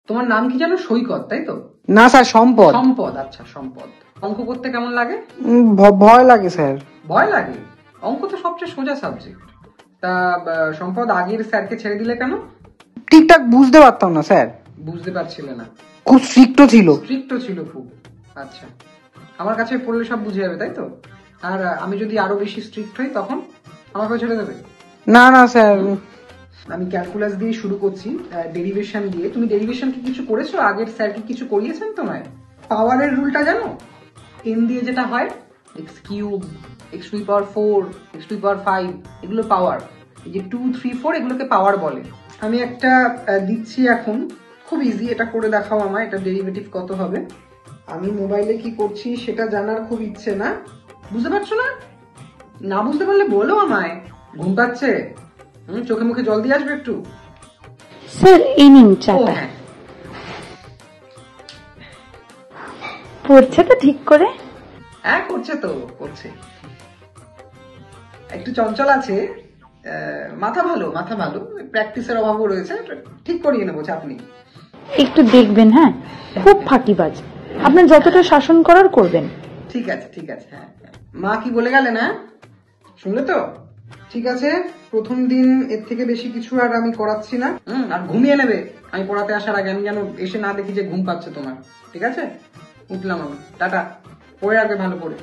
তোমার নাম কি জানো? সৈকত, তাই তো? না স্যার, সম্পদ। সম্পদ, আচ্ছা সম্পদ। অঙ্ক করতে কেমন লাগে? ভয় লাগে স্যার। ভয় লাগে? অঙ্ক তো সবচেয়ে সোজা সাবজেক্ট। তা সম্পদ, আগের স্যারকে ছেড়ে দিলে কেন? ঠিকঠাক বুঝতে পারতাম না স্যার। বুঝতে পারছিলে না? খুব স্ট্রিক্ট ছিল। স্ট্রিক্ট ছিল খুব? আচ্ছা, আমার কাছে পড়লে সব বুঝে যাবে, তাই তো? আর আমি যদি আরো বেশি স্ট্রিক্ট হই তখন আমাকে ছেড়ে দেবে? না না স্যার। আমি ক্যালকুলাস দিয়ে শুরু করছি, ডেরিভেশন দিয়ে। তুমি ডেরিভেশন কি কিছু করেছো? আগের স্যার কি কিছু করিয়েছেন তোমায়? পাওয়ারের রুলটা জানো? n দিয়ে যেটা হয়, X cube, X to the power 4, X to the power 5, এগুলো পাওয়ার। এই যে 2, 3, 4 এগুলোকে পাওয়ার বলে। আমি একটা দিচ্ছি এখন, খুব ইজি, এটা করে দেখাও আমায়। এটা ডেরিভেটিভ কত হবে? আমি মোবাইলে কি করছি সেটা জানার খুব ইচ্ছে না? বুঝতে পারছো না? না বুঝতে পারলে বলো আমায়। ঘুম পাচ্ছে? চোখে মুখে জল দিয়ে আসবে একটু। স্যার এই নিন চাটা। হ্যাঁ, পড়ছে তো ঠিক করে? হ্যাঁ করছে তো, করছে। একটু চঞ্চল আছে, মাথা ভালো, মাথা ভালো। প্র্যাকটিসের অভাবও রয়েছে, ঠিক করিয়ে নেবো, চাপ নেই। একটু দেখবেন, হ্যাঁ খুব ফাঁকিবাজ। আপনার যতটা শাসন করার করবেন। ঠিক আছে, ঠিক আছে। হ্যাঁ, মা কি বলে গেলে না? শুনলে তো? ঠিক আছে, প্রথম দিন এর থেকে বেশি কিছু আর আমি করাচ্ছি না। আর ঘুমিয়ে নেবে আমি পড়াতে আসার আগে। আমি যেন এসে না দেখি যে ঘুম পাচ্ছে তোমার। ঠিক আছে, উঠলাম আমি, টাটা। পড়ে রাখবে ভালো করে।